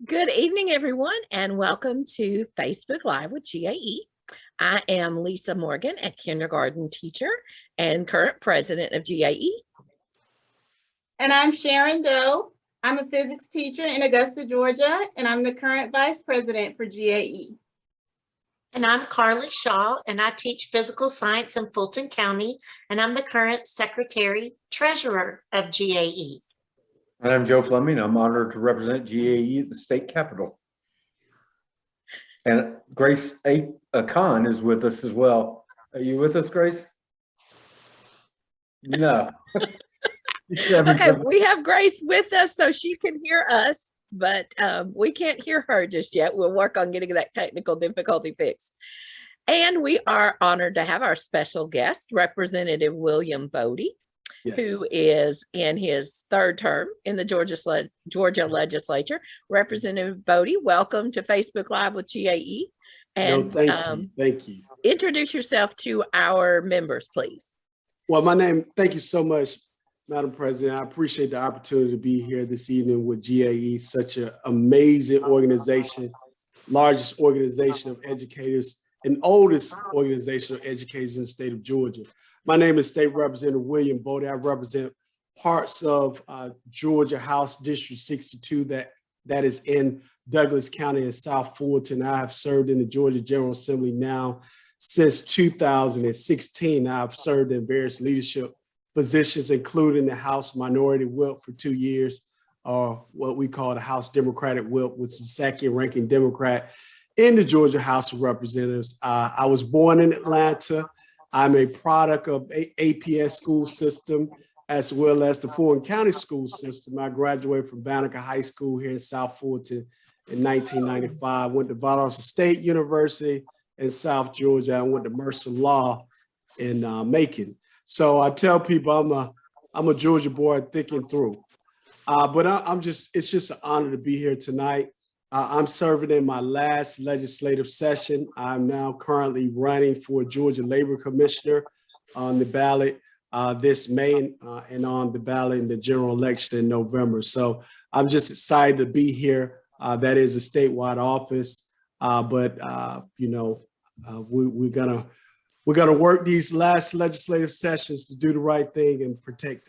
Good evening, everyone, and welcome to Facebook Live with GAE. I am Lisa Morgan, a kindergarten teacher and current president of GAE. And I'm Sharon Doe. I'm a physics teacher in Augusta, Georgia, and I'm the current vice president for GAE. And I'm Carly Shaw, and I teach physical science in Fulton County, and I'm the current secretary treasurer of GAE. And I'm Joe Fleming. I'm honored to represent GAE at the state capitol. And Grace Khan is with us as well. Are you with us, Grace? No. Okay, we have Grace with us so she can hear us, but we can't hear her just yet. We'll work on getting that technical difficulty fixed. And we are honored to have our special guest, Representative William Bodie. Yes. Who is in his third term in the Georgia legislature. Representative Bodie, welcome to Facebook Live with GAE. And thank you. Introduce yourself to our members, please. Well, thank you so much, Madam President. I appreciate the opportunity to be here this evening with GAE, such an amazing organization, largest organization of educators and oldest organization of educators in the state of Georgia. My name is State Representative William Bodie. I represent parts of Georgia House District 62 that is in Douglas County and South Fulton. I have served in the Georgia General Assembly now since 2016. I've served in various leadership positions, including the House Minority Whip for 2 years, or what we call the House Democratic Whip, which is the second ranking Democrat in the Georgia House of Representatives. I was born in Atlanta. I'm a product of APS school system, as well as the Fulton County school system. I graduated from Banneker High School here in South Fulton in 1995. Went to Valdosta State University in South Georgia. I went to Mercer Law in Macon. So I tell people I'm a Georgia boy thinking through. But it's just an honor to be here tonight. I'm serving in my last legislative session. I'm now currently running for Georgia Labor Commissioner on the ballot this May and on the ballot in the general election in November. So I'm just excited to be here. That is a statewide office, but we're gonna work these last legislative sessions to do the right thing and protect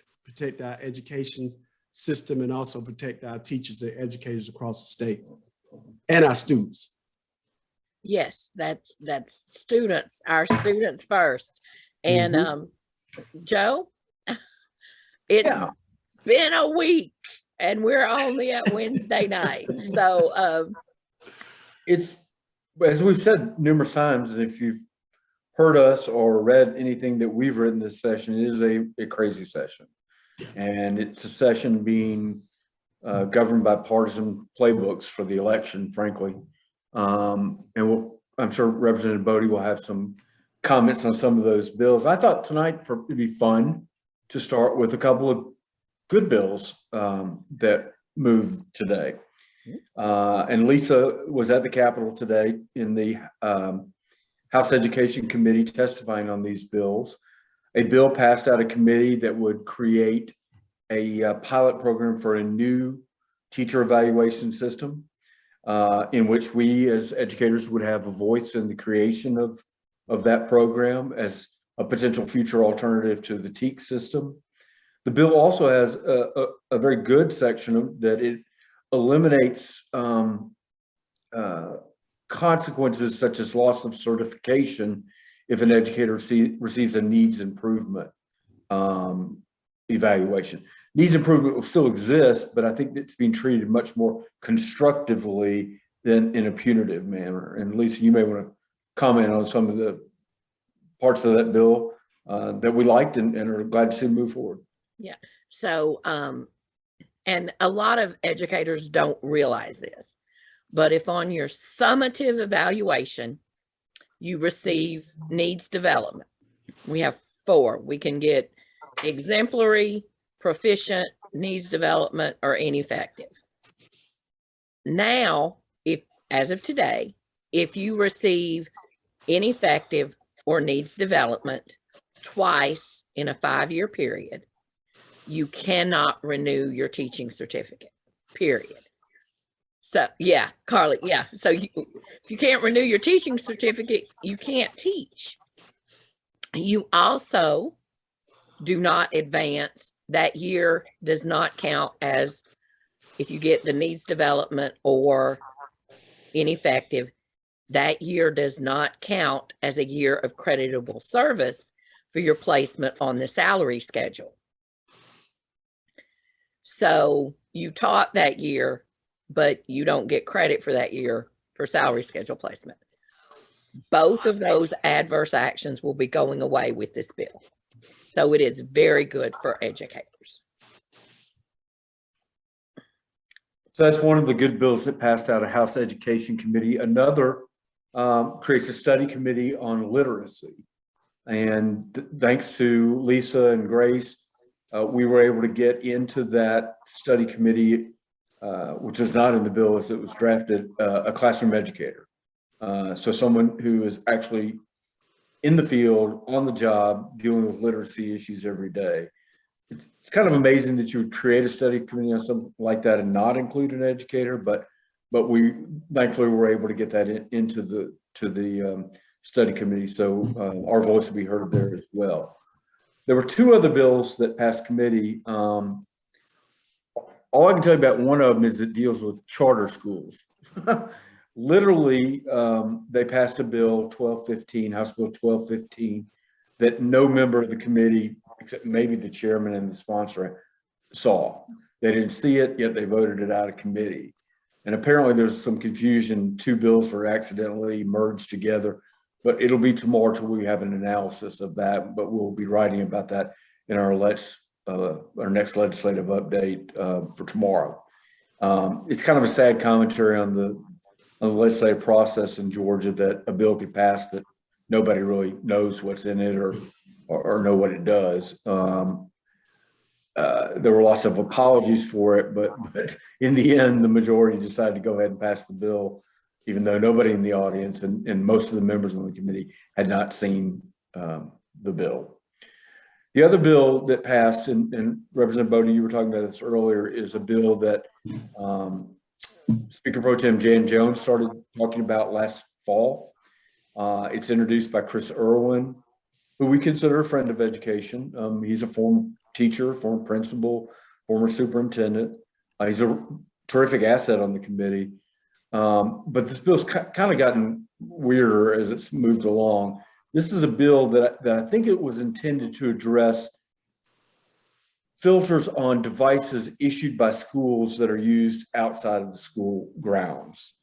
our education system and also protect our teachers and educators across the state. And our students. Yes, that's students, our students first. And Joe, it's been a week and we're only at Wednesday night. So it's, as we've said numerous times, and if you've heard us or read anything that we've written this session, it is a crazy session. And it's a session being governed by partisan playbooks for the election, frankly. And I'm sure Representative Bodie will have some comments on some of those bills. I thought tonight it'd be fun to start with a couple of good bills that moved today. And Lisa was at the Capitol today in the House Education Committee testifying on these bills. A bill passed out of committee that would create a pilot program for a new teacher evaluation system in which we as educators would have a voice in the creation of that program as a potential future alternative to the TEAC system. The bill also has a very good section that it eliminates consequences such as loss of certification if an educator receives a needs improvement evaluation. Needs improvement will still exist, but I think it's being treated much more constructively than in a punitive manner. And Lisa, you may want to comment on some of the parts of that bill that we liked and are glad to see move forward. Yeah. So, and a lot of educators don't realize this, but if on your summative evaluation, you receive needs development, we have 4. We can get exemplary, proficient, needs development, or ineffective. Now, as of today, if you receive ineffective or needs development twice in a 5-year period, you cannot renew your teaching certificate, period. So, yeah, Carly, yeah. So if you can't renew your teaching certificate, you can't teach. You also do not advance. That year does not count as if you get the needs development or ineffective. That year does not count as a year of creditable service for your placement on the salary schedule. So you taught that year, but you don't get credit for that year for salary schedule placement. Both of those adverse actions will be going away with this bill. So it is very good for educators. So that's one of the good bills that passed out of House Education Committee. Another creates a study committee on literacy. And thanks to Lisa and Grace, we were able to get into that study committee, which was not in the bill as it was drafted, a classroom educator. So someone who is actually in the field, on the job, dealing with literacy issues every day. It's kind of amazing that you would create a study committee on something like that and not include an educator, but we thankfully were able to get that into the study committee, so our voice will be heard there as well. There were two other bills that passed committee. All I can tell you about one of them is it deals with charter schools. Literally, they passed a bill 1215, House Bill 1215, that no member of the committee, except maybe the chairman and the sponsor, saw. They didn't see it, yet they voted it out of committee. And apparently there's some confusion. Two bills were accidentally merged together, but it'll be tomorrow till we have an analysis of that, but we'll be writing about that in our next legislative update for tomorrow. It's kind of a sad commentary on the legislative process in Georgia that a bill could pass that nobody really knows what's in it or know what it does. There were lots of apologies for it, but in the end, the majority decided to go ahead and pass the bill, even though nobody in the audience and most of the members on the committee had not seen the bill. The other bill that passed, and Representative Bodie, you were talking about this earlier, is a bill that Speaker Pro Tem Jan Jones started talking about last fall. It's introduced by Chris Irwin, who we consider a friend of education. He's a former teacher, former principal, former superintendent. He's a terrific asset on the committee. But this bill's kind of gotten weirder as it's moved along. This is a bill that I think it was intended to address filters on devices issued by schools that are used outside of the school grounds.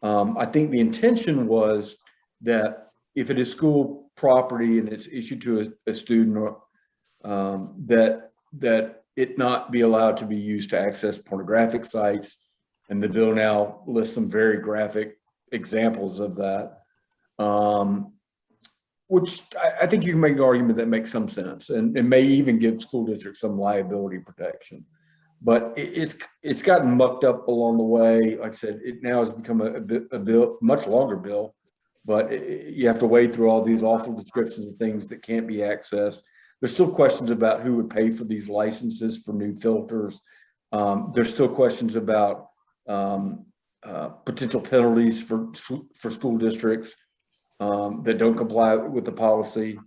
I think the intention was that if it is school property and it's issued to a student, or that it not be allowed to be used to access pornographic sites. And the bill now lists some very graphic examples of that, which I think you can make an argument that makes some sense and may even give school districts some liability protection. But it's gotten mucked up along the way. Like I said, it now has become a bill, much longer bill, but you have to wade through all these awful descriptions of things that can't be accessed. There's still questions about who would pay for these licenses for new filters. There's still questions about potential penalties for school districts that don't comply with the policy.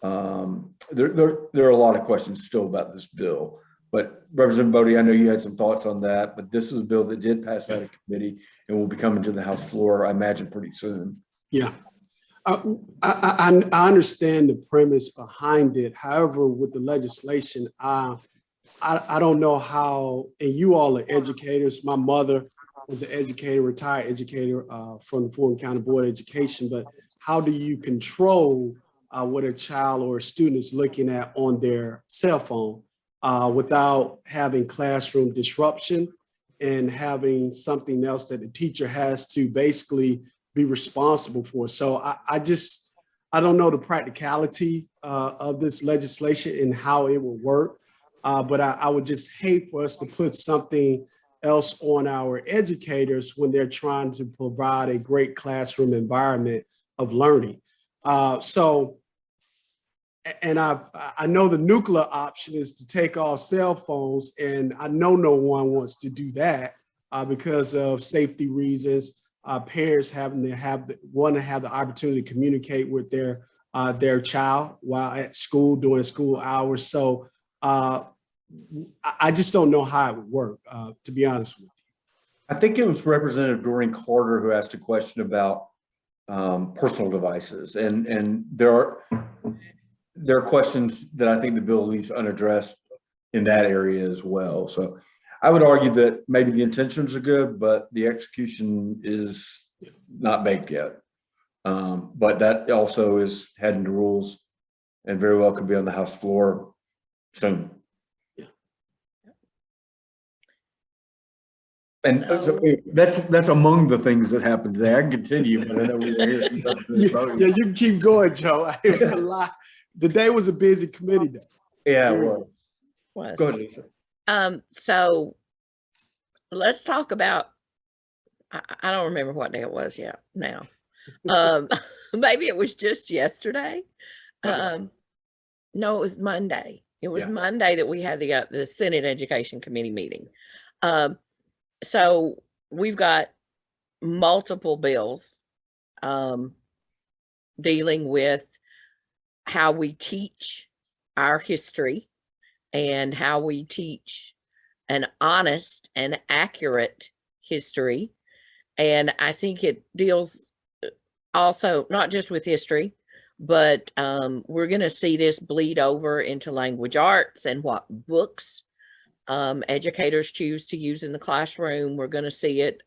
There are a lot of questions still about this bill. But Representative Bodie, I know you had some thoughts on that, but this is a bill that did pass out of committee and will be coming to the House floor, I imagine, pretty soon. Yeah. I understand the premise behind it. However, with the legislation, I don't know how, and you all are educators. My mother was an educator, retired educator from the Fulton County Board of Education, but how do you control what a child or a student is looking at on their cell phone without having classroom disruption and having something else that the teacher has to basically be responsible for? So I don't know the practicality of this legislation and how it will work, but I would just hate for us to put something else on our educators when they're trying to provide a great classroom environment of learning. And I know the nuclear option is to take off cell phones, and I know no one wants to do that. because of safety reasons, parents want to have the opportunity to communicate with their child while at school during school hours. So I just don't know how it would work, to be honest with you. I think it was Representative Doreen Carter who asked a question about personal devices, and there are questions that I think the bill leaves unaddressed in that area as well. So I would argue that maybe the intentions are good, but the execution is not baked yet. But that also is heading to rules and very well could be on the House floor soon. And so that's among the things that happened today. I can continue, but I know we're here. Yeah, you can keep going, Joe. It was a lot. The day was a busy committee day. Yeah, it Was. Go ahead, Lisa. So let's talk about, I don't remember what day it was yet now. Maybe it was just yesterday. No, it was Monday. It was Monday that we had the Senate Education Committee meeting. So we've got multiple bills dealing with how we teach our history and how we teach an honest and accurate history. And I think it deals also not just with history, but we're going to see this bleed over into language arts and what books educators choose to use in the classroom. We're going to see it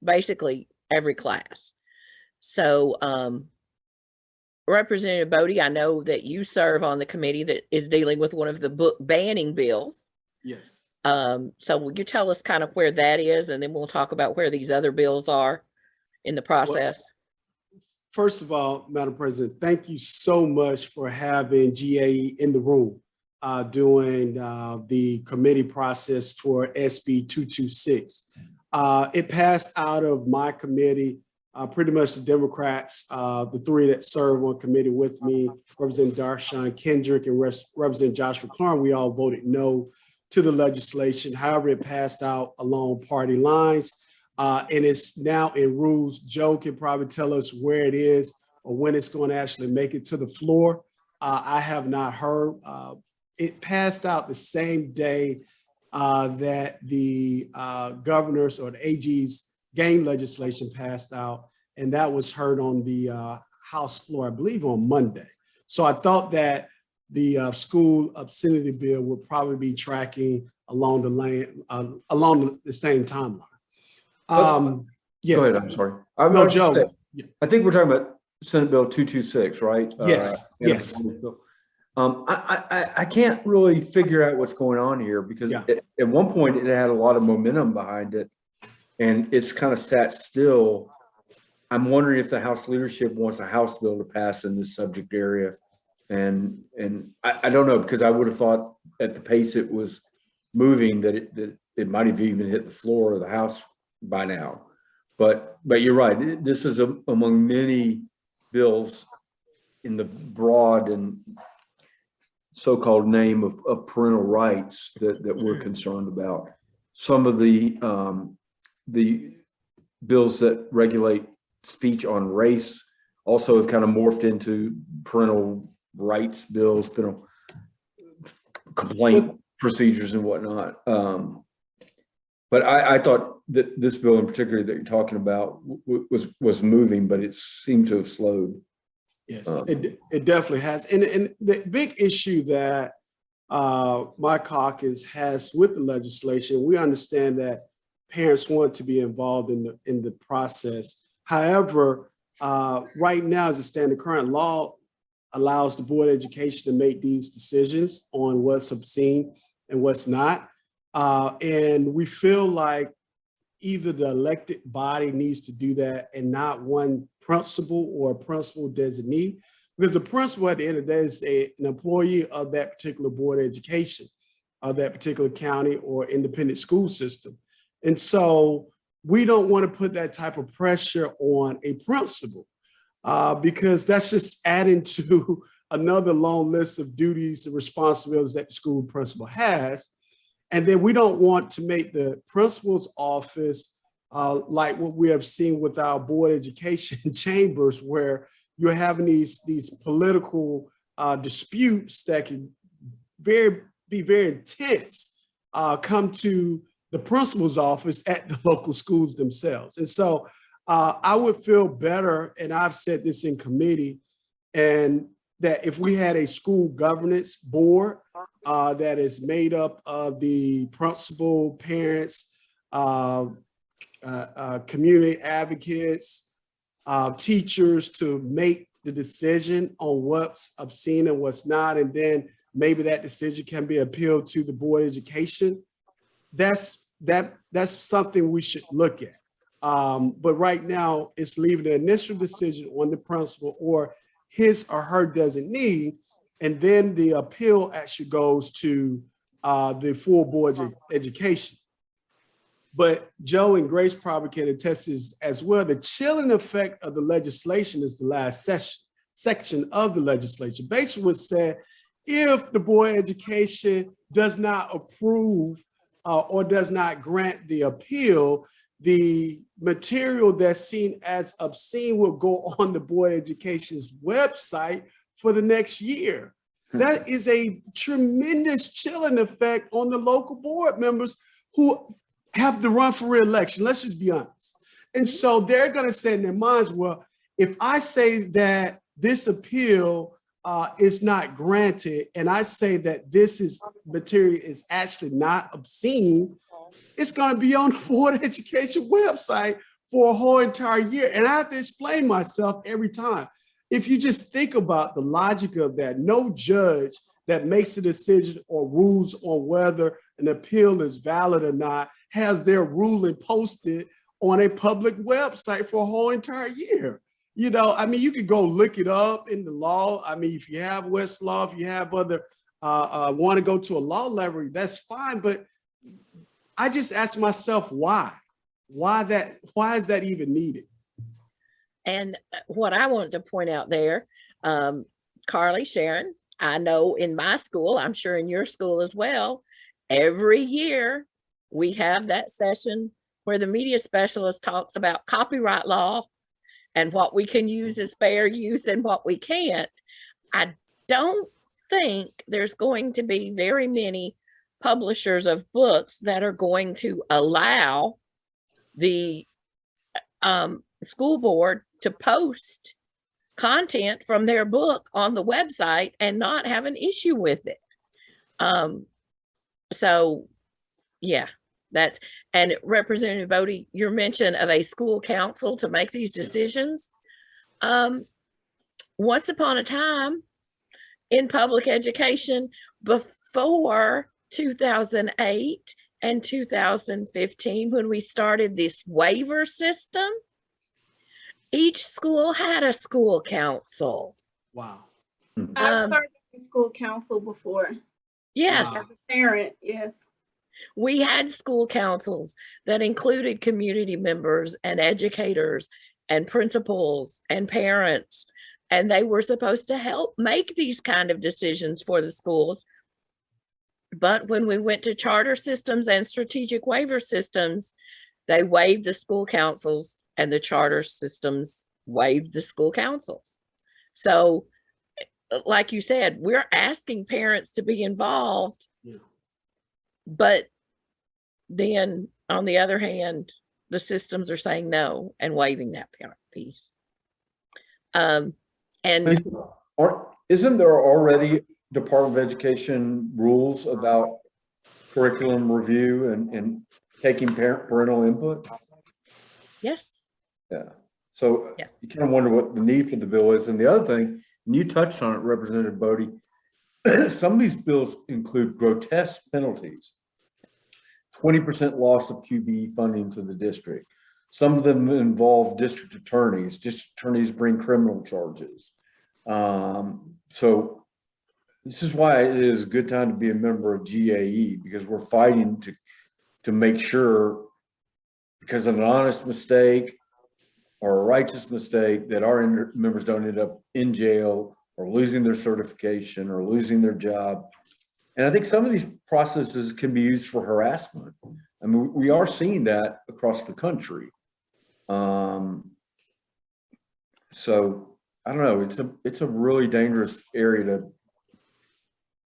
basically every class. So Representative Bodie, I know that you serve on the committee that is dealing with one of the book banning bills. Yes. So will you tell us kind of where that is, and then we'll talk about where these other bills are in the process? Well, first of all, Madam President, thank you so much for having GAE in the room during the committee process for SB 226. It passed out of my committee. Pretty much the Democrats, the three that serve on committee with me, Representative Darshan Kendrick and Representative Joshua Clarn, we all voted no to the legislation. However, it passed out along party lines, and it's now in rules. Joe can probably tell us where it is or when it's going to actually make it to the floor. I have not heard. It passed out the same day that the governors or the AG's GAE legislation passed out, and that was heard on the House floor, I believe, on Monday. So I thought that the school obscenity bill would probably be tracking along the same timeline. Yes. Go ahead. I'm sorry. No, Joe. I think we're talking about Senate Bill 226, right? Yes. Yes. I can't really figure out what's going on here because at one point it had a lot of momentum behind it, and it's kind of sat still. I'm wondering if the House leadership wants a House bill to pass in this subject area. And I don't know, because I would have thought at the pace it was moving that it might have even hit the floor of the House by now. But you're right. This is among many bills in the broad and so-called name of parental rights that we're concerned about. Some of the bills that regulate speech on race also have kind of morphed into parental rights bills, complaint procedures and whatnot. But I thought that this bill in particular that you're talking about was moving, but it seemed to have slowed. Yes, it definitely has. And the big issue that my caucus has with the legislation, we understand that parents want to be involved in the process. However, right now, as it stands, the current law allows the Board of Education to make these decisions on what's obscene and what's not. And we feel like either the elected body needs to do that and not one principal or principal designee, because the principal at the end of the day is an employee of that particular Board of Education, of that particular county or independent school system. And so we don't want to put that type of pressure on a principal because that's just adding to another long list of duties and responsibilities that the school principal has. And then we don't want to make the principal's office like what we have seen with our board education chambers, where you're having these political disputes that can be very intense, come to the principal's office at the local schools themselves. And so I would feel better, and I've said this in committee, and that if we had a school governance board that is made up of the principal, parents, community advocates, teachers, to make the decision on what's obscene and what's not, and then maybe that decision can be appealed to the board of education. That's something we should look at. But right now, it's leaving the initial decision on the principal or his or her designee, and then the appeal actually goes to the full board of education. But Joe and Grace probably can attest as well. The chilling effect of the legislation is the last section of the legislation. Basically what said, if the board of education does not approve or does not grant the appeal, the material that's seen as obscene will go on the board of education's website for the next year. That is a tremendous chilling effect on the local board members who have to run for re-election. Let's just be honest. And so they're going to say in their minds, well, if I say that this appeal is not granted, and I say that this material is actually not obscene, it's going to be on the Board of Education website for a whole entire year. And I have to explain myself every time. If you just think about the logic of that, no judge that makes a decision or rules on whether an appeal is valid or not has their ruling posted on a public website for a whole entire year. You know, I mean, you could go look it up in the law. I mean, if you have Westlaw, if you have other, want to go to a law library, that's fine. But I just ask myself, why? Why is that even needed? And what I want to point out there, Carly, Sharon, I know in my school, I'm sure in your school as well, every year we have that session where the media specialist talks about copyright law and what we can use as fair use and what we can't. I don't think there's going to be very many publishers of books that are going to allow the school board to post content from their book on the website and not have an issue with it. So yeah, and Representative Bodie, your mention of a school council to make these decisions. Once upon a time in public education, before 2008 and 2015, when we started this waiver system, each school had a school council. Wow. I've served in school council before. Yes. Wow. As a parent, yes. We had school councils that included community members and educators and principals and parents, and they were supposed to help make these kind of decisions for the schools. But when we went to charter systems and strategic waiver systems, they waived the school councils and the charter systems waived the school councils. So like you said, we're asking parents to be involved, but then on the other hand, the systems are saying no and waiving that parent piece. And isn't there already Department of Education rules about curriculum review and taking parental input? yes. Yeah. So Yeah. you kind of wonder what the need for the bill is. And the other thing, and you touched on it, Representative Bodie, some of these bills include grotesque penalties. 20% loss of QBE funding to the district. Some of them involve district attorneys. District attorneys bring criminal charges. So this is why it is a good time to be a member of GAE, because we're fighting to make sure, because of an honest mistake or a righteous mistake, that our members don't end up in jail or losing their certification or losing their job. And I think some of these processes can be used for harassment. I mean, we are seeing that across the country. So I don't know, it's a really dangerous area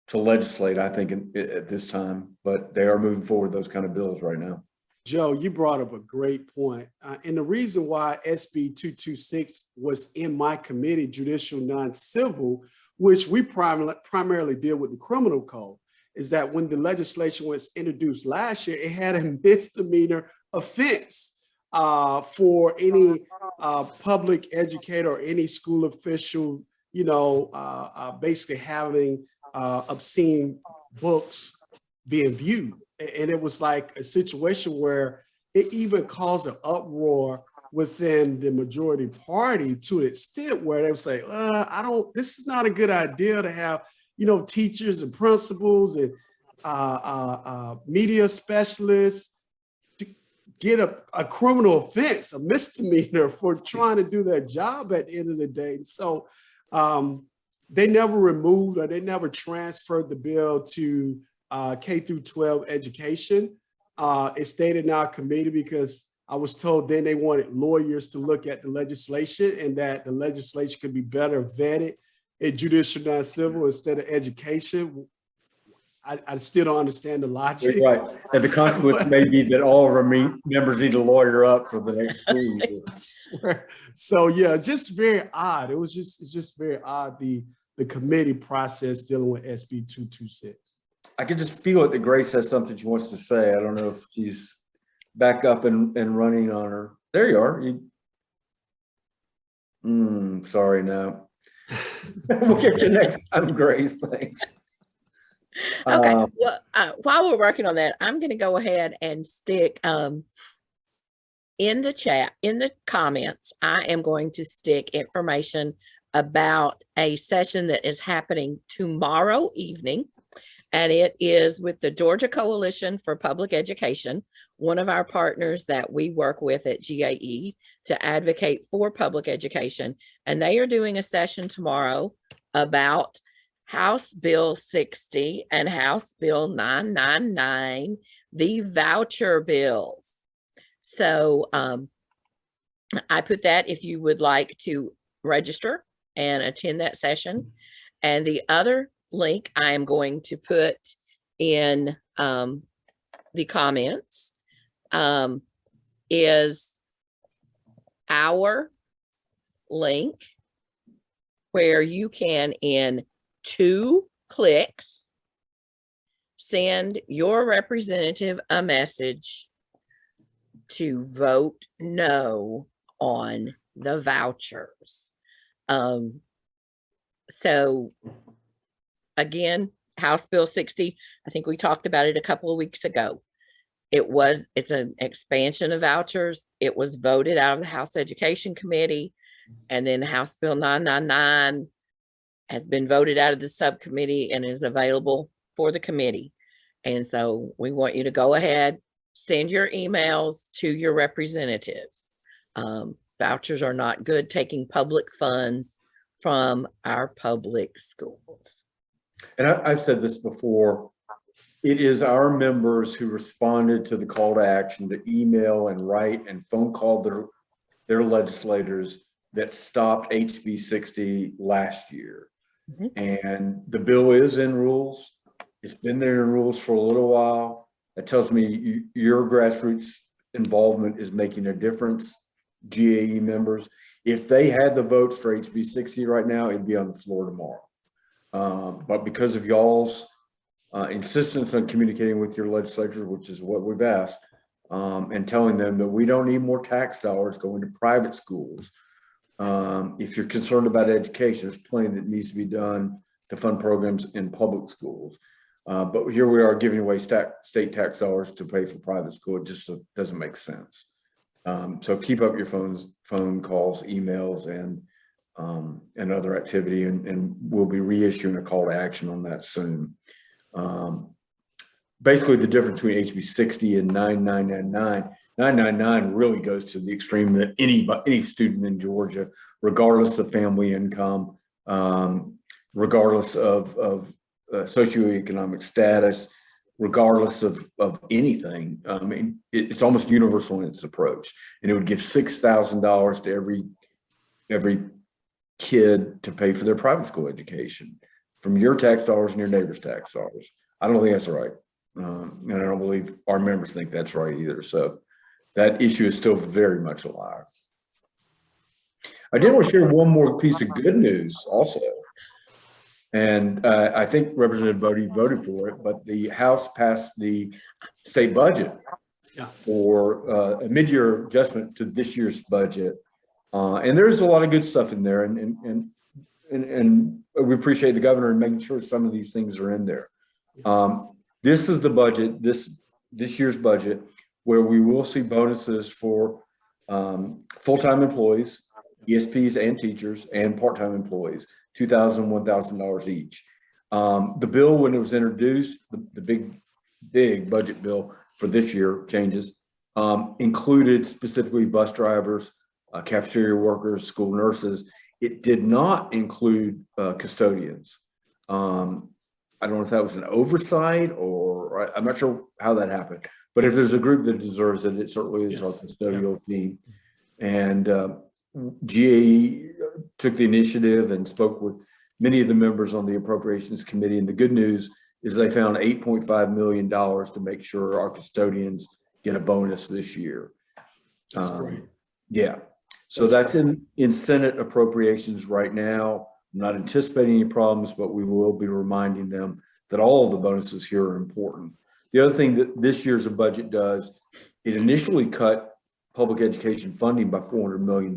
to legislate, I think, at this time, but they are moving forward those kind of bills right now. Joe, you brought up a great point. And the reason why SB 226 was in my committee, judicial non-civil, which we primarily deal with the criminal code, is that when the legislation was introduced last year, it had a misdemeanor offense for any public educator or any school official, basically having obscene books being viewed. And it was like a situation where it even caused an uproar within the majority party to an extent where they would say, this is not a good idea to have, teachers and principals and media specialists to get a criminal offense, a misdemeanor for trying to do their job at the end of the day. And so they never removed or they never transferred the bill to K through 12 education. It stayed in our committee because I was told then they wanted lawyers to look at the legislation and that the legislation could be better vetted in judicial non-civil instead of education. I still don't understand the logic. Right. And the consequence may be that all of our members need to lawyer up for the next school year. I swear. So yeah, just very odd. It's just very odd, the committee process dealing with SB 226. I can just feel it that Grace has something she wants to say. I don't know if she's back up and running on her. There you are. Sorry, no. We'll get you next time, Grace. Thanks. Okay. Well, while we're working on that, I'm going to go ahead and stick in the chat, in the comments, I am going to stick information about a session that is happening tomorrow evening. And it is with the Georgia Coalition for Public Education, one of our partners that we work with at GAE to advocate for public education. And they are doing a session tomorrow about House Bill 60 and House Bill 999, the voucher bills. So I put that if you would like to register and attend that session. And the other link I am going to put in the comments is our link where you can, in 2 clicks, send your representative a message to vote no on the vouchers. So again, House Bill 60, I think we talked about it a couple of weeks ago. It's an expansion of vouchers. It was voted out of the House Education Committee, and then House Bill 999 has been voted out of the subcommittee and is available for the committee. And so we want you to go ahead, send your emails to your representatives. Vouchers are not good taking public funds from our public schools. And I've said this before, it is our members who responded to the call to action to email and write and phone call their legislators that stopped HB 60 last year. And the bill is in rules. It's been there in rules for a little while. That tells me your grassroots involvement is making a difference, GAE members. If they had the votes for HB 60 right now, it'd be on the floor tomorrow. But because of y'all's insistence on communicating with your legislators, which is what we've asked, and telling them that we don't need more tax dollars going to private schools. If you're concerned about education, there's plenty that needs to be done to fund programs in public schools. But here we are giving away state tax dollars to pay for private school. It just doesn't make sense. So keep up your phone calls, emails, and other activity, and we'll be reissuing a call to action on that soon. Basically, the difference between HB 60 and 999 really goes to the extreme that any student in Georgia, regardless of family income, regardless of socioeconomic status, regardless of anything. I mean, it's almost universal in its approach, and it would give $6,000 to every kid to pay for their private school education from your tax dollars and your neighbor's tax dollars. I don't think that's right. And I don't believe our members think that's right either. So that issue is still very much alive. I did want to share one more piece of good news also. And I think Representative Bodie voted for it, but the House passed the state budget for a mid-year adjustment to this year's budget. And there's a lot of good stuff in there. And we appreciate the governor and making sure some of these things are in there. This is the budget, this year's budget, where we will see bonuses for full-time employees, ESPs and teachers, and part-time employees, $2,000, $1,000 each. The bill, when it was introduced, the big budget bill for this year changes, included specifically bus drivers, cafeteria workers, school nurses. It did not include custodians. I don't know if that was an oversight or I'm not sure how that happened, but if there's a group that deserves it, it certainly is our custodial team. And GAE took the initiative and spoke with many of the members on the appropriations committee. And the good news is they found $8.5 million to make sure our custodians get a bonus this year. That's great. Yeah. So that's in Senate appropriations right now. I'm not anticipating any problems, but we will be reminding them that all of the bonuses here are important. The other thing that this year's budget does, it initially cut public education funding by $400 million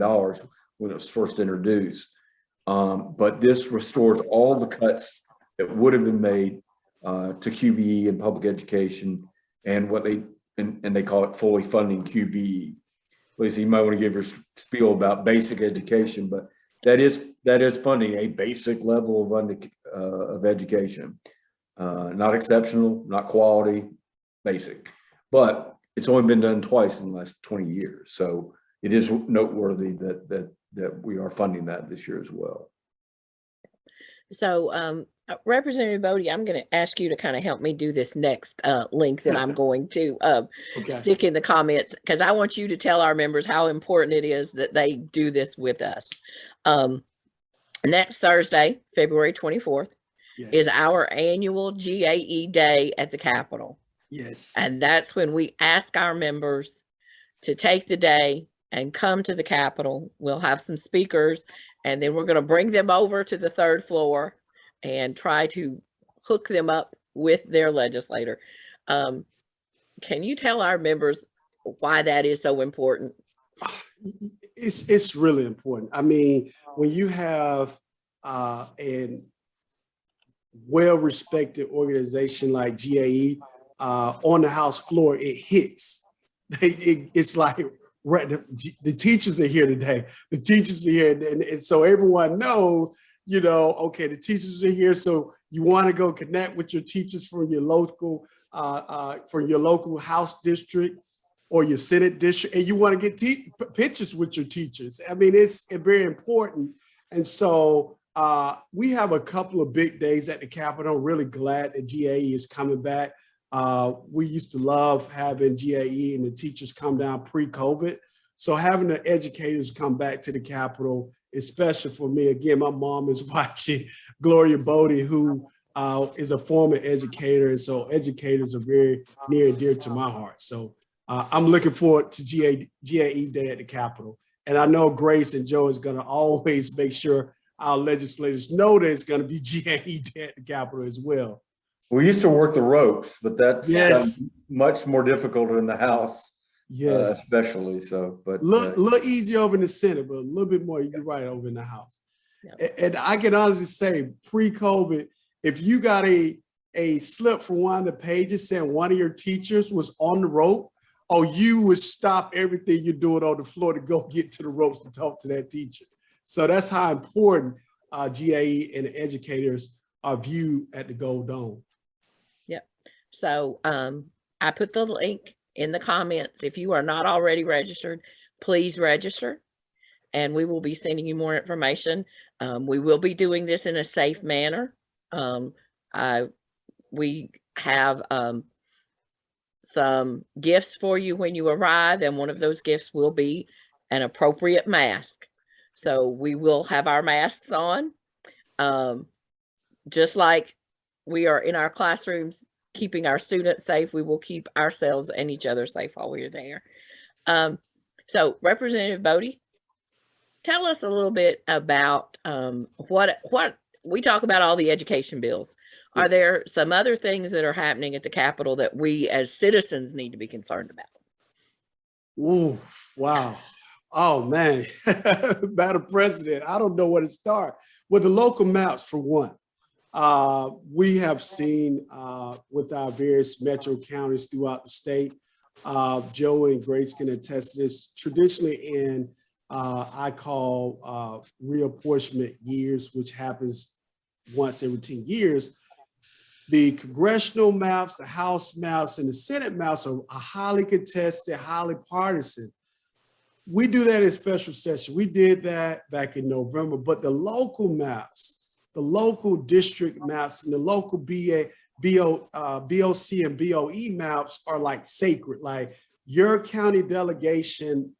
when it was first introduced. But this restores all the cuts that would have been made to QBE and public education and what they call it fully funding QBE. Lisa, you might want to give your spiel about basic education, but that is funding a basic level of education. Not exceptional, not quality, basic. But it's only been done twice in the last 20 years. So it is noteworthy that we are funding that this year as well. So Representative Bodie, I'm going to ask you to kind of help me do this next link that I'm going to stick in the comments, because I want you to tell our members how important it is that they do this with us. Next Thursday, February 24th, is our annual GAE Day at the Capitol. Yes. And that's when we ask our members to take the day and come to the Capitol. We'll have some speakers, and then we're going to bring them over to the third floor and try to hook them up with their legislator. Can you tell our members why that is so important? It's really important. I mean, when you have a well-respected organization like GAE on the House floor, it hits. It's like the teachers are here today. The teachers are here, and so everyone knows, okay, the teachers are here. So you want to go connect with your teachers from your local House district or your Senate district, and you want to get pictures with your teachers. I mean, it's very important. And so we have a couple of big days at the Capitol. I'm really glad that GAE is coming back. We used to love having GAE and the teachers come down pre-COVID. So having the educators come back to the Capitol is special for me. Again, my mom is watching Gloria Bodie, who is a former educator. And so educators are very near and dear to my heart. So I'm looking forward to GAE Day at the Capitol. And I know Grace and Joe is going to always make sure our legislators know that it's going to be GAE Day at the Capitol as well. We used to work the ropes, but that's much more difficult in the House, especially. So, but little easier over in the Senate, but a little bit more, you're right, over in the House. Yep. And I can honestly say, pre-COVID, if you got a slip from one of the pages saying one of your teachers was on the rope, you would stop everything you're doing on the floor to go get to the ropes to talk to that teacher. So that's how important GAE and the educators are viewed at the Gold Dome. Yep. So I put the link in the comments. If you are not already registered, please register, and we will be sending you more information. We will be doing this in a safe manner. We have some gifts for you when you arrive, and one of those gifts will be an appropriate mask. So we will have our masks on, just like we are in our classrooms keeping our students safe. We will keep ourselves and each other safe while we're there. So Representative Bodie, tell us a little bit about what we talk about, all the education bills. Are Yes. there some other things that are happening at the Capitol that we as citizens need to be concerned about? Ooh, wow. Oh, man. Madam President, I don't know where to start. With the local maps, for one, we have seen with our various metro counties throughout the state, Joe and Grace can attest to this, traditionally in I call reapportionment years, which happens once every 10 years. The congressional maps, the House maps, and the Senate maps are highly contested, highly partisan. We do that in special session. We did that back in November, but the local maps, the local district maps, and the local BOC and BOE maps are like sacred. Like your county delegation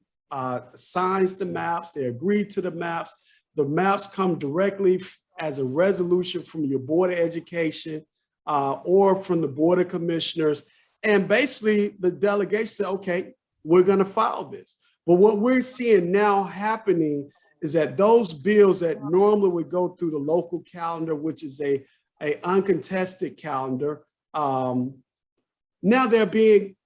signs the maps, they agree to the maps. The maps come directly as a resolution from your Board of Education or from the Board of Commissioners. And basically the delegation said, okay, we're gonna file this. But what we're seeing now happening is that those bills that normally would go through the local calendar, which is a uncontested calendar, now they're being,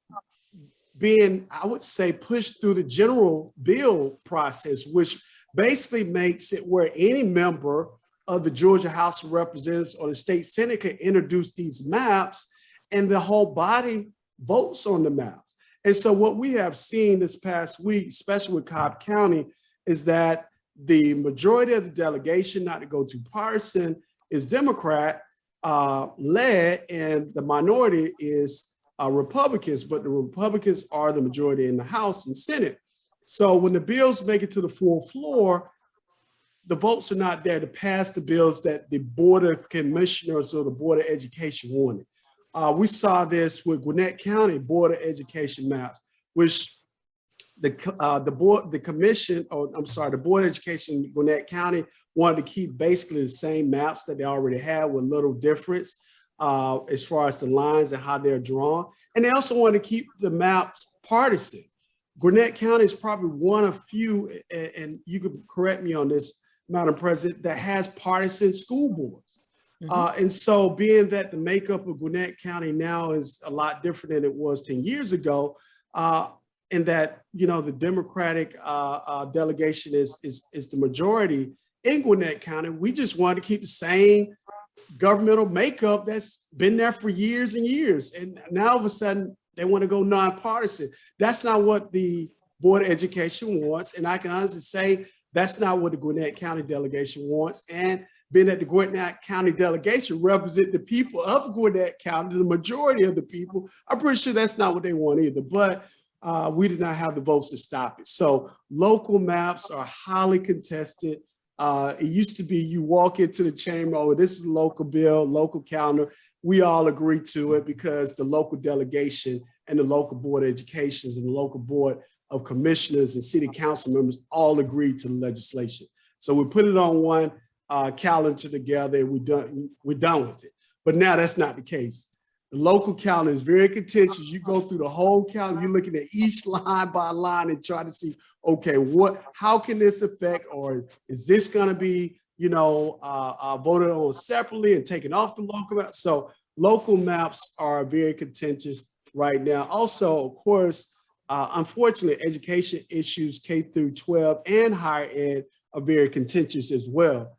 I would say, pushed through the general bill process, which basically makes it where any member of the Georgia House of Representatives or the state Senate can introduce these maps and the whole body votes on the maps. And so what we have seen this past week, especially with Cobb County, is that the majority of the delegation, not to go too partisan, is Democrat led, and the minority is Republicans, but the Republicans are the majority in the House and Senate. So when the bills make it to the full floor, the votes are not there to pass the bills that the Board of Commissioners or the Board of Education wanted. We saw this with Gwinnett County Board of Education maps, which the Board of Education in Gwinnett County wanted to keep basically the same maps that they already had with little difference as far as the lines and how they're drawn. And they also wanted to keep the maps partisan. Gwinnett County is probably one of few, and you can correct me on this, Madam President, that has partisan school boards. And so being that the makeup of Gwinnett County now is a lot different than it was 10 years ago, and that, you know, the Democratic delegation is the majority in Gwinnett County, we just wanted to keep the same governmental makeup that's been there for years and years. And now all of a sudden they want to go nonpartisan. That's not what the Board of Education wants. And I can honestly say that's not what the Gwinnett County delegation wants. And being that the Gwinnett County delegation represent the people of Gwinnett County, the majority of the people, I'm pretty sure that's not what they want either. But we did not have the votes to stop it. So local maps are highly contested. It used to be you walk into the chamber, oh, this is a local bill, local calendar. We all agree to it because the local delegation and the local Board of Education and the local Board of Commissioners and City Council members all agreed to the legislation. So we put it on one calendar together and we're done with it. But now that's not the case. The local calendar is very contentious. You go through the whole calendar, you're looking at each line by line and try to see, okay, how can this affect, or is this going to be, you know, voted on separately and taken off the local map? So local maps are very contentious right now. Also, of course, unfortunately, education issues K through 12 and higher ed are very contentious as well.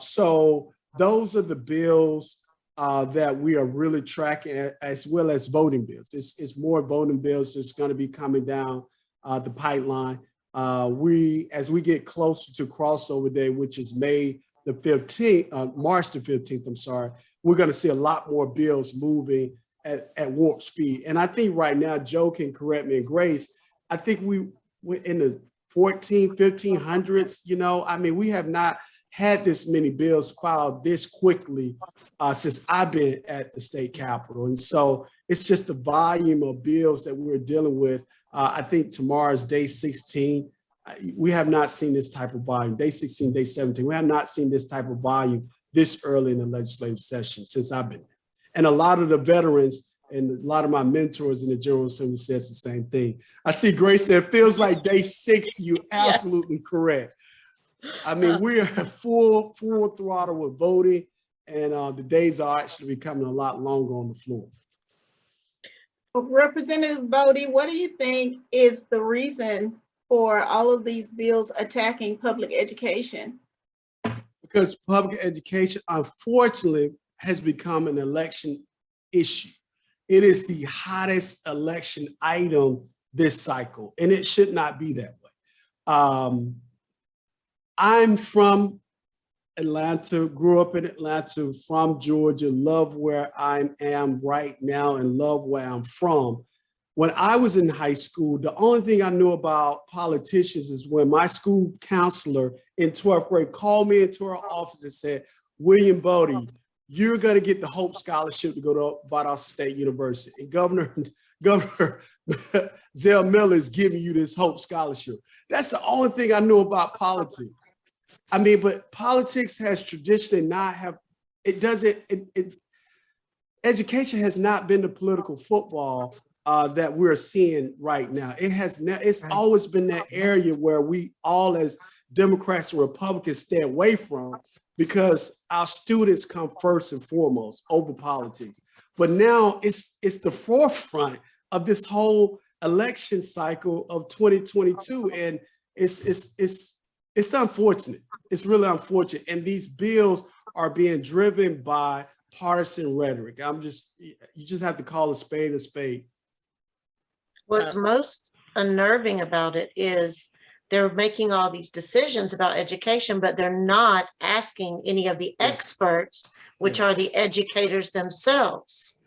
So those are the bills that we are really tracking, as well as voting bills. It's more voting bills that's going to be coming down the pipeline. As we get closer to crossover day, which is May the 15th, March the 15th, I'm sorry, we're going to see a lot more bills moving at warp speed. And I think right now, Joe can correct me, and Grace, I think we're in the 1500s, you know, I mean, we have not had this many bills filed this quickly since I've been at the state capitol. And so it's just the volume of bills that we're dealing with. I think tomorrow's day 16. We have not seen this type of volume. Day 16, day 17. We have not seen this type of volume this early in the legislative session since I've been there. And a lot of the veterans and a lot of my mentors in the General Assembly says the same thing. I see Grace said, it feels like day 60. You're absolutely correct. I mean, we are full throttle with voting, and the days are actually becoming a lot longer on the floor. Representative Bodie, what do you think is the reason for all of these bills attacking public education? Because public education, unfortunately, has become an election issue. It is the hottest election item this cycle, and it should not be that way. I'm from Atlanta, grew up in Atlanta, from Georgia, love where I am right now and love where I'm from. When I was in high school, the only thing I knew about politicians is when my school counselor in 12th grade called me into her office and said, William Bodie, you're going to get the Hope Scholarship to go to Valdosta State University. And Governor Zell Miller is giving you this Hope Scholarship. That's the only thing I knew about politics. I mean, but politics has traditionally not have, education has not been the political football that we're seeing right now. It's always been that area where we all as Democrats and Republicans stay away from, because our students come first and foremost over politics. But now it's the forefront of this whole election cycle of 2022, and it's unfortunate. It's really unfortunate, and these bills are being driven by partisan rhetoric. You just have to call a spade a spade. What's most unnerving about it is they're making all these decisions about education, but they're not asking any of the experts, which are the educators themselves.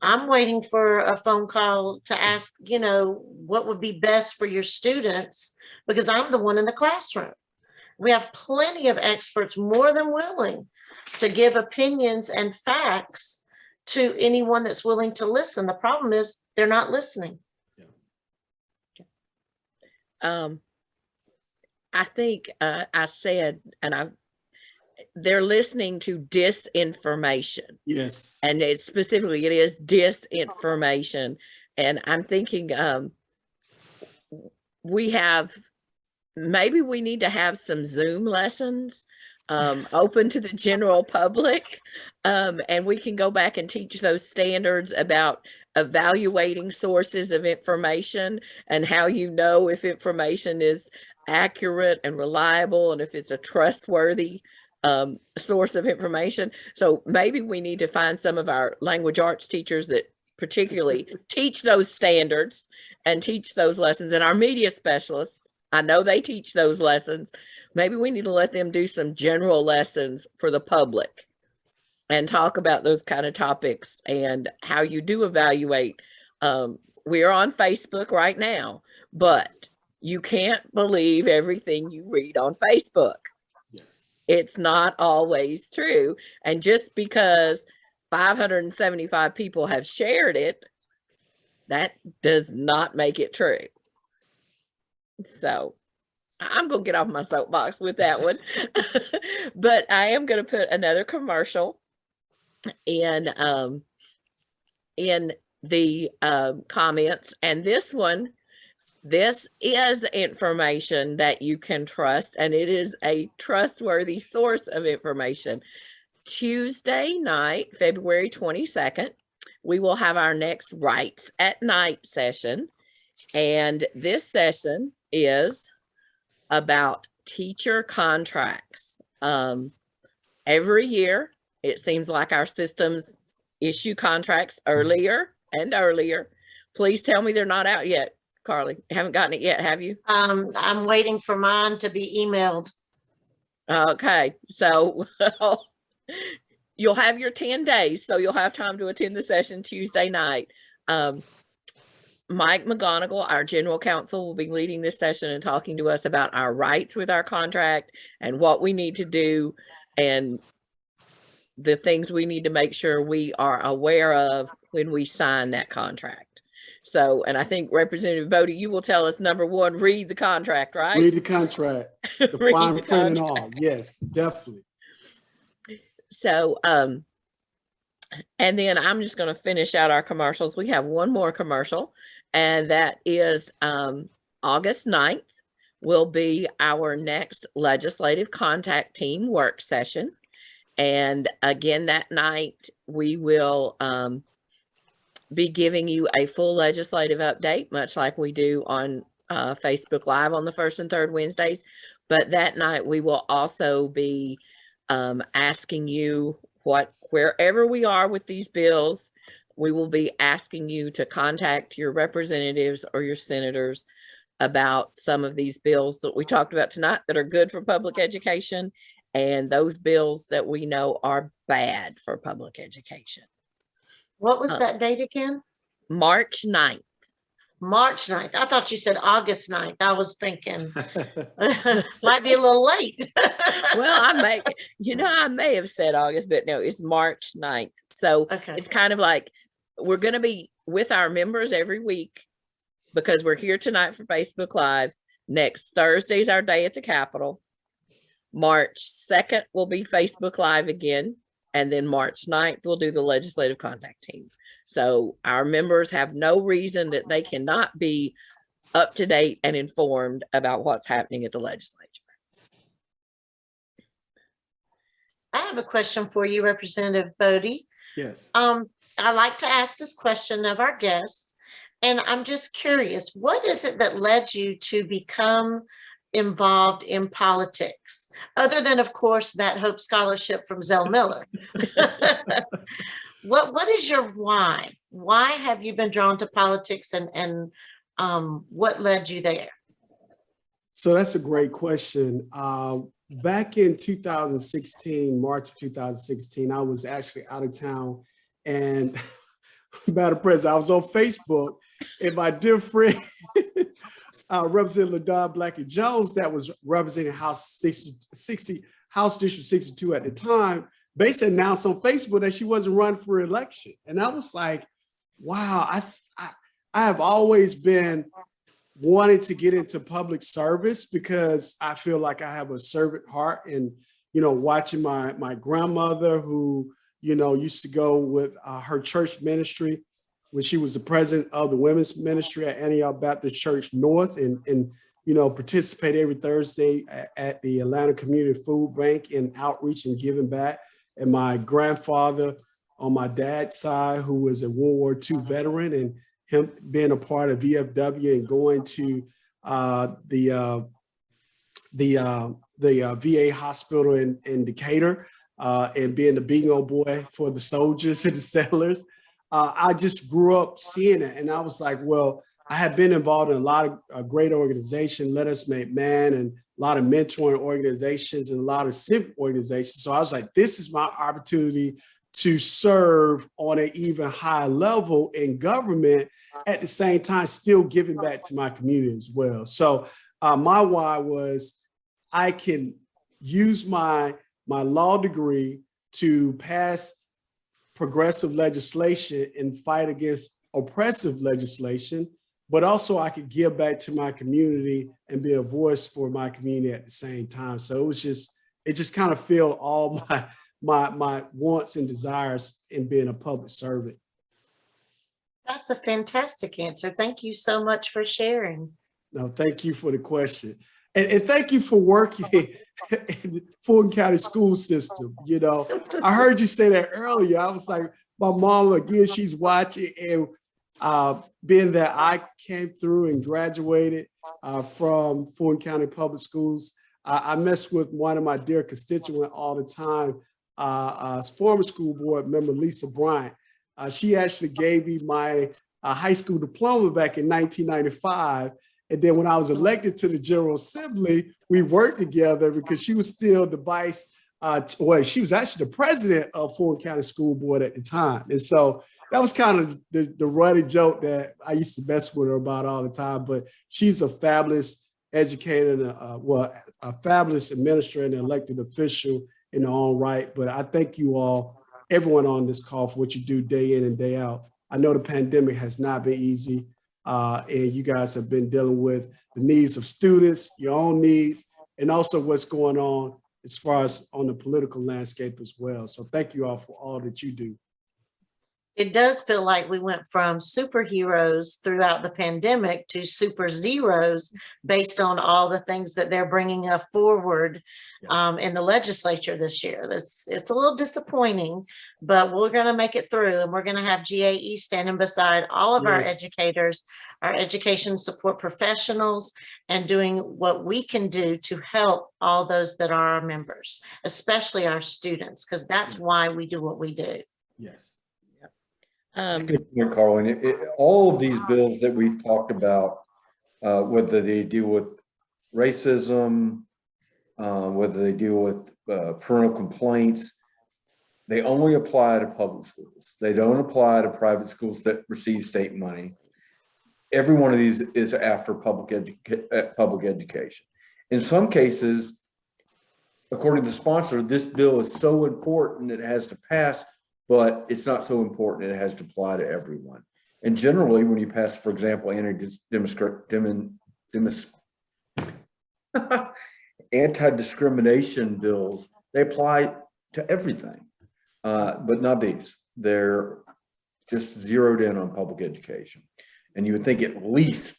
I'm waiting for a phone call to ask, what would be best for your students, because I'm the one in the classroom. We have plenty of experts more than willing to give opinions and facts to anyone that's willing to listen. The problem is they're not listening. I think I said, they're listening to disinformation. Yes. And it is disinformation. And I'm thinking maybe we need to have some Zoom lessons open to the general public. And we can go back and teach those standards about evaluating sources of information and how you know if information is accurate and reliable and if it's a trustworthy source of information. So maybe we need to find some of our language arts teachers that particularly teach those standards and teach those lessons, and our media specialists, I know they teach those lessons. Maybe we need to let them do some general lessons for the public and talk about those kind of topics and how you do evaluate. We are on Facebook right now, but you can't believe everything you read on Facebook. Yes. It's not always true. And just because 575 people have shared it, that does not make it true. So I'm going to get off my soapbox with that one. But I am going to put another commercial in the comments. And this is information that you can trust, and it is a trustworthy source of information. Tuesday night, February 22nd, we will have our next Rights at Night session. And this session is about teacher contracts. Every year, it seems like our systems issue contracts earlier and earlier. Please tell me they're not out yet, Carly. You haven't gotten it yet, have you? I'm waiting for mine to be emailed. Okay, so you'll have your 10 days, so you'll have time to attend the session Tuesday night. Mike McGonigal, our general counsel, will be leading this session and talking to us about our rights with our contract and what we need to do and the things we need to make sure we are aware of when we sign that contract. So, and I think Representative Bodie, you will tell us, number one, read the contract, right? Read the contract, the Read fine the print and contract. all. Yes, definitely. So, and then I'm just going to finish out our commercials. We have one more commercial, and that is August 9th will be our next legislative contact team work session. And again, that night we will be giving you a full legislative update, much like we do on Facebook Live on the first and third Wednesdays. But that night we will also be asking you wherever we are with these bills, we will be asking you to contact your representatives or your senators about some of these bills that we talked about tonight that are good for public education and those bills that we know are bad for public education. What was that date again? March 9th. March 9th. I thought you said August 9th. I was thinking might be a little late. Well, I may have said August, but no, it's March 9th. So Okay. it's kind of like we're going to be with our members every week because we're here tonight for Facebook Live. Next Thursday is our day at the Capitol. March 2nd will be Facebook Live again. And then March 9th, we'll do the legislative contact team. So our members have no reason that they cannot be up to date and informed about what's happening at the legislature. I have a question for you, Representative Bodie. Yes. I like to ask this question of our guests, and I'm just curious, what is it that led you to become involved in politics, other than, of course, that Hope Scholarship from Zell Miller? What is your why? Why have you been drawn to politics, and what led you there? So that's a great question. Back in 2016, March of 2016, I was actually out of town, and Madam President, I was on Facebook, and my dear friend, Representative LaDon Blackie Jones, that was representing House District 62 at the time, basically announced on Facebook that she wasn't running for election. And I was like, wow, I have always been wanting to get into public service because I feel like I have a servant heart. And, watching my grandmother who, used to go with her church ministry when she was the president of the women's ministry at Antioch Baptist Church North, and participate every Thursday at the Atlanta Community Food Bank in outreach and giving back. And my grandfather on my dad's side, who was a World War II veteran, and him being a part of VFW and going to the VA hospital in Decatur and being the bingo boy for the soldiers and the settlers. I just grew up seeing it, and I was like, well, I have been involved in a lot of great organizations, Let Us Make Man, and a lot of mentoring organizations and a lot of civic organizations. So I was like, this is my opportunity to serve on an even higher level in government, at the same time still giving back to my community as well. So my why was I can use my law degree to pass progressive legislation and fight against oppressive legislation, but also I could give back to my community and be a voice for my community at the same time. So it just kind of filled all my wants and desires in being a public servant. That's a fantastic answer. Thank you so much for sharing. No, thank you for the question. And thank you for working in the Fulton County school system. I heard you say that earlier. I was like, my mom, again, she's watching, and being that I came through and graduated from Fulton County Public Schools, I mess with one of my dear constituents all the time, former school board member Lisa Bryant. She actually gave me my high school diploma back in 1995. And then when I was elected to the General Assembly, we worked together because she was still the she was actually the president of Fulton County School Board at the time. And so that was kind of the running joke that I used to mess with her about all the time. But she's a fabulous educator, and a fabulous administrator and elected official in her own right. But I thank you all, everyone on this call, for what you do day in and day out. I know the pandemic has not been easy, and you guys have been dealing with the needs of students, your own needs, and also what's going on as far as on the political landscape as well. So thank you all for all that you do. It does feel like we went from superheroes throughout the pandemic to super zeros based on all the things that they're bringing up forward in the legislature this year. It's a little disappointing, but we're going to make it through, and we're going to have GAE standing beside all of our educators, our education support professionals, and doing what we can do to help all those that are our members, especially our students, because that's why we do what we do. Yes. That's a good point, Carl. And all of these bills that we've talked about, whether they deal with racism, whether they deal with parental complaints, they only apply to public schools. They don't apply to private schools that receive state money. Every one of these is after public education. In some cases, according to the sponsor, this bill is so important it has to pass, but it's not so important it has to apply to everyone. And generally, when you pass, for example, anti-discrimination bills, they apply to everything, but not these. They're just zeroed in on public education. And you would think at least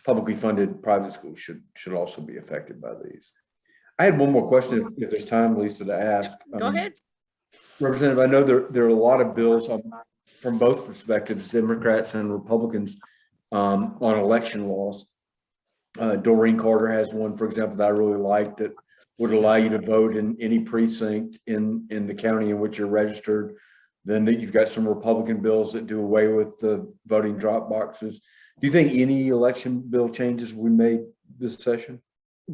publicly funded private schools should also be affected by these. I had one more question, if there's time, Lisa, to ask. Go ahead. Representative, I know there are a lot of bills from both perspectives, Democrats and Republicans, on election laws. Doreen Carter has one, for example, that I really like, that would allow you to vote in any precinct in the county in which you're registered. Then you've got some Republican bills that do away with the voting drop boxes. Do you think any election bill changes will be made this session?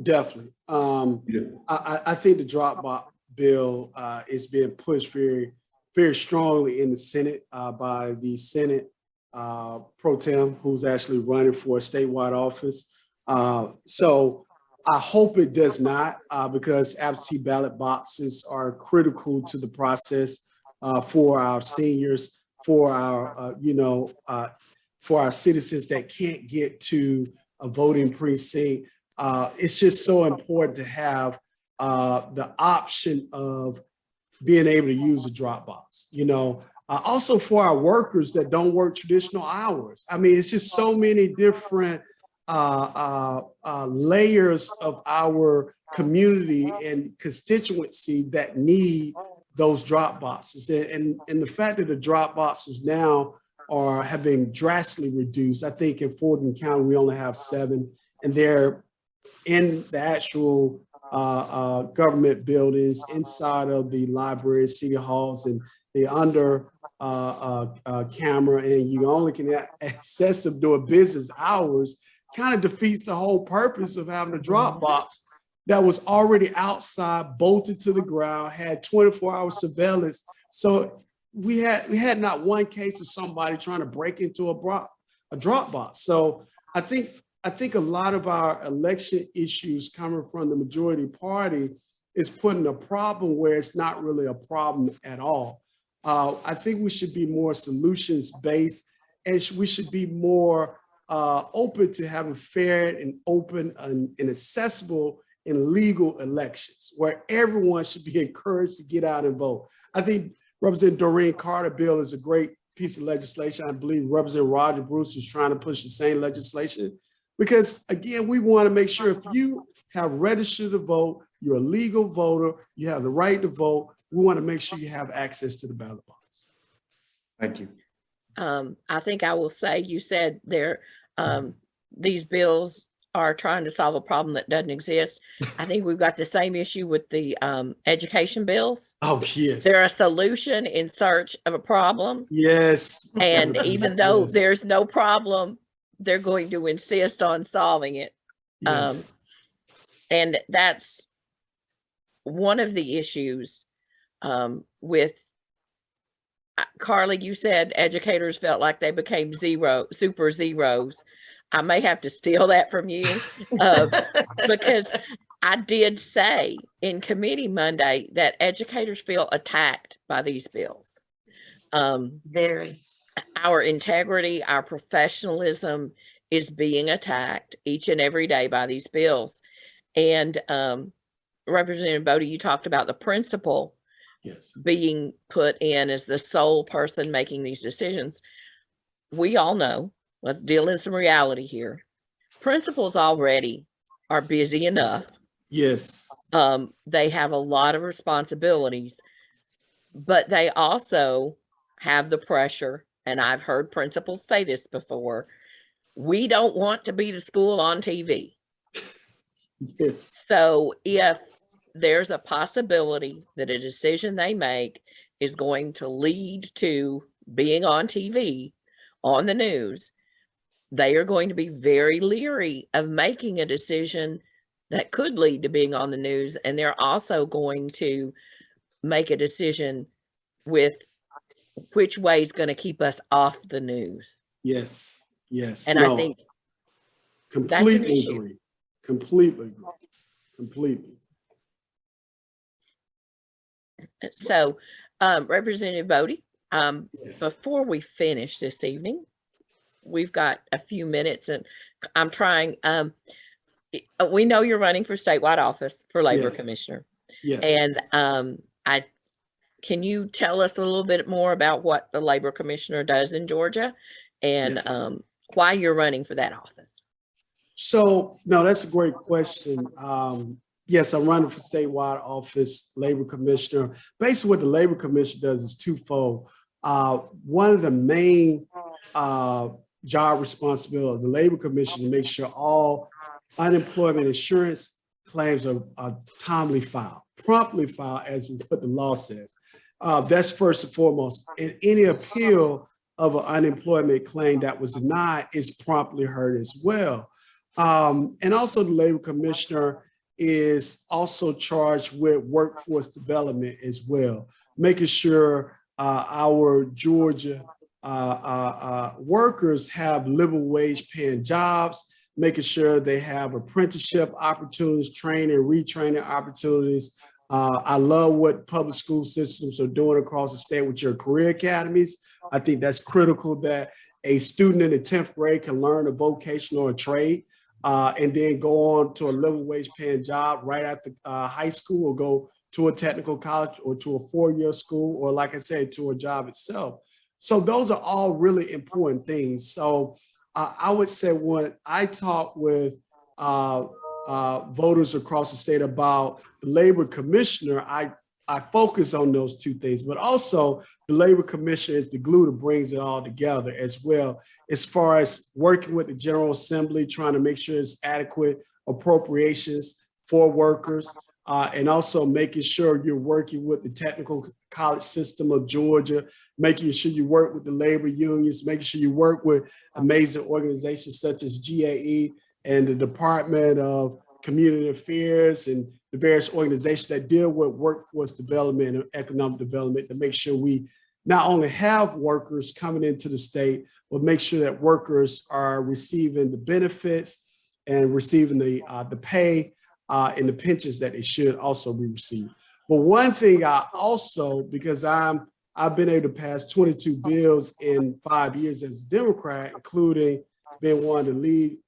Definitely. I think the drop box bill is being pushed very, very strongly in the Senate by the Senate pro tem, who's actually running for a statewide office. So I hope it does not, because absentee ballot boxes are critical to the process for our seniors, for our for our citizens that can't get to a voting precinct. It's just so important to have the option of being able to use a drop box, also for our workers that don't work traditional hours. I mean, it's just so many different layers of our community and constituency that need those drop boxes. And the fact that the drop boxes now have been drastically reduced. I think in Fulton County, we only have 7, and they're in the actual government buildings, inside of the libraries, city halls, and they're under camera, and you only can access them during business hours. Kind of defeats the whole purpose of having a drop box that was already outside, bolted to the ground, had 24-hour surveillance. So we had not one case of somebody trying to break into a drop box. So I think a lot of our election issues coming from the majority party is putting a problem where it's not really a problem at all. I think we should be more solutions-based, and we should be more open to having fair and open and accessible and legal elections where everyone should be encouraged to get out and vote. I think Representative Doreen Carter bill is a great piece of legislation. I believe Representative Roger Bruce is trying to push the same legislation because, again, we want to make sure if you have registered to vote, you're a legal voter, you have the right to vote, we want to make sure you have access to the ballot box. Thank you. I think I will say, you said these bills are trying to solve a problem that doesn't exist. I think we've got the same issue with the education bills. Oh, yes. They're a solution in search of a problem. Yes. And even though there's no problem, they're going to insist on solving it. Yes. And that's one of the issues with Carly, you said educators felt like they became super zeros. I may have to steal that from you because I did say in committee Monday that educators feel attacked by these bills. Very. Our integrity, our professionalism is being attacked each and every day by these bills. And Representative Bodie, you talked about the principal Yes. being put in as the sole person making these decisions. We all know, let's deal in some reality here. Principals already are busy enough. Yes. They have a lot of responsibilities, but they also have the pressure. And I've heard principals say this before. We don't want to be the school on TV. Yes. So if there's a possibility that a decision they make is going to lead to being on TV, on the news, they are going to be very leery of making a decision that could lead to being on the news. And they're also going to make a decision with which way is going to keep us off the news. Yes. Yes. And No, I think completely issue. agree. Completely agree. Completely. So, Representative Bodie, Yes. before we finish this evening, we've got a few minutes and I'm trying, we know you're running for statewide office for labor Yes. commissioner. Yes. And can you tell us a little bit more about what the labor commissioner does in Georgia and Yes. why you're running for that office? So, no, that's a great question. Yes, I'm running for statewide office, labor commissioner. Basically, what the labor commissioner does is twofold. One of the main job responsibility of the labor commissioner to make sure all unemployment insurance claims are timely filed, promptly filed, as what the law says. That's first and foremost. And any appeal of an unemployment claim that was denied is promptly heard as well. And also the labor commissioner is also charged with workforce development as well, making sure our Georgia workers have living wage paying jobs, making sure they have apprenticeship opportunities, training, retraining opportunities. I love what public school systems are doing across the state with your career academies. I think that's critical that a student in the 10th grade can learn a vocational or a trade and then go on to a living wage paying job right after high school, or go to a technical college or to a 4-year school, or like I said, to a job itself. So those are all really important things. So I would say when I talk with voters across the state about the labor commissioner, I focus on those two things, but also the labor commissioner is the glue that brings it all together as well, as far as working with the General Assembly, trying to make sure it's adequate appropriations for workers, and also making sure you're working with the technical college system of Georgia, making sure you work with the labor unions, making sure you work with amazing organizations such as GAE and the Department of Community Affairs and the various organizations that deal with workforce development and economic development, to make sure we not only have workers coming into the state, but make sure that workers are receiving the benefits and receiving the pay and the pensions that they should also be received. But one thing I also, because I've been able to pass 22 bills in 5 years as a Democrat, including being one of the lead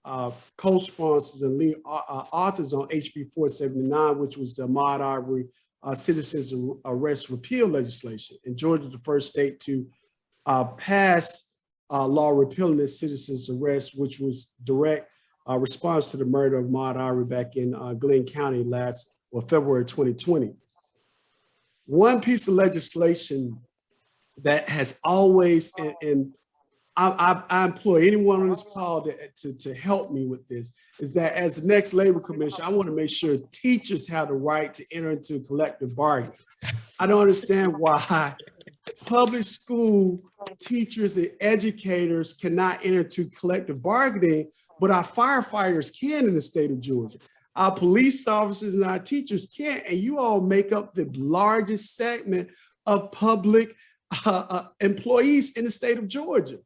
co-sponsors and lead authors on HB 479, which was the Ahmaud Arbery citizens arrest repeal legislation. And Georgia is the first state to pass law repealing this citizens arrest, which was direct response to the murder of Ahmaud Arbery back in Glenn County February 2020. One piece of legislation that has always, and I employ anyone on this call to help me with this, is that as the next labor commissioner, I want to make sure teachers have the right to enter into collective bargaining. I don't understand why public school teachers and educators cannot enter into collective bargaining, but our firefighters can in the state of Georgia. Our police officers and our teachers can't, and you all make up the largest segment of public employees in the state of Georgia.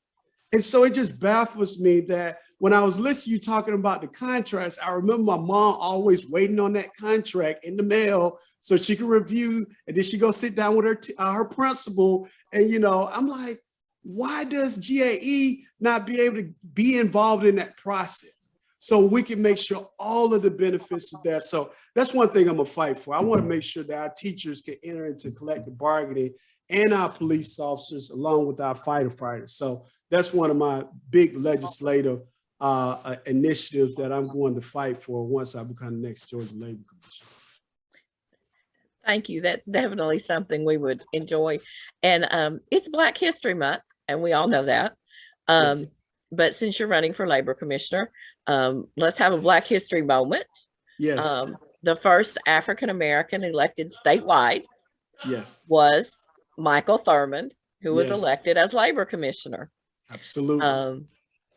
And so it just baffles me that when I was listening to you talking about the contracts, I remember my mom always waiting on that contract in the mail so she could review, and then she go sit down with her principal. And, you know, I'm like, why does GAE not be able to be involved in that process so we can make sure all of the benefits are there? So that's one thing I'm gonna fight for. I want to make sure that our teachers can enter into collective bargaining and our police officers along with our firefighters. So that's one of my big legislative initiatives that I'm going to fight for once I become the next Georgia Labor Commissioner. Thank you. That's definitely something we would enjoy. And it's Black History Month, and we all know that. Yes. But since you're running for Labor Commissioner, let's have a Black History moment. Yes. The first African-American elected statewide Yes. was Michael Thurmond, who was Yes. elected as Labor Commissioner. Absolutely.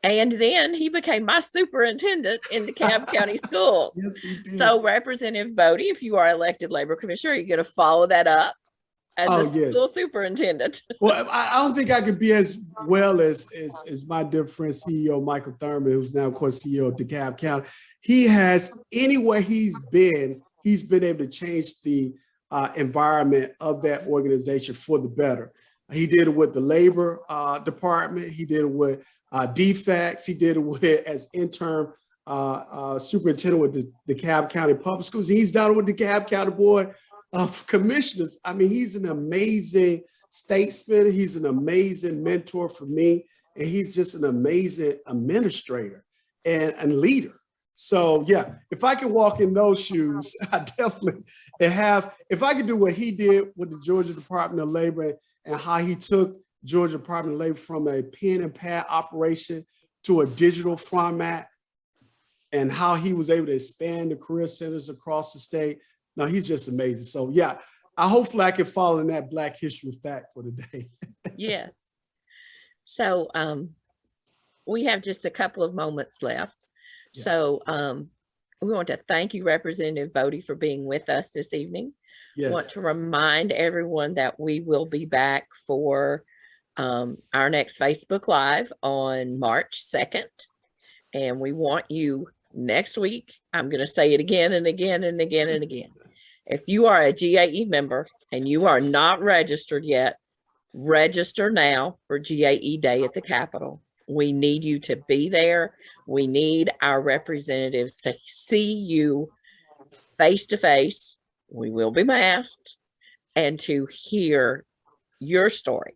And then he became my superintendent in DeKalb County Schools. Yes, he did. So Representative Bodie, if you are elected Labor Commissioner, are you going to follow that up as a school superintendent? Well, I don't think I could be as well as my dear friend CEO Michael Thurmond, who's now, of course, CEO of DeKalb County. He has, anywhere he's been able to change the environment of that organization for the better. He did it with the labor department. He did it with DFACS. He did it with as interim superintendent with the DeKalb County Public Schools. He's done it with the DeKalb County Board of Commissioners. I mean, he's an amazing statesman. He's an amazing mentor for me. And he's just an amazing administrator and leader. So yeah, if I can walk in those shoes, I definitely have, if I could do what he did with the Georgia Department of Labor and how he took Georgia Department of Labor from a pen and pad operation to a digital format, and how he was able to expand the career centers across the state. No, he's just amazing. So yeah, hopefully I can follow in that Black History fact for today. Yes. So we have just a couple of moments left. Yes. So we want to thank you, Representative Bodie, for being with us this evening. Yes. Want to remind everyone that we will be back for our next Facebook Live on March 2nd. And we want you next week. I'm going to say it again and again and again and again. If you are a GAE member and you are not registered yet, register now for GAE Day at the Capitol. We need you to be there. We need our representatives to see you face to face. We will be masked, and to hear your story,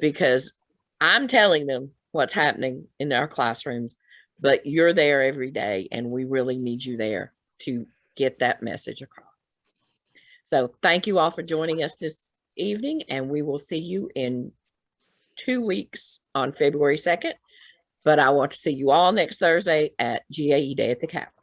because I'm telling them what's happening in our classrooms, but you're there every day, and we really need you there to get that message across. So thank you all for joining us this evening, and we will see you in 2 weeks on February 2nd. But I want to see you all next Thursday at GAE Day at the Capitol.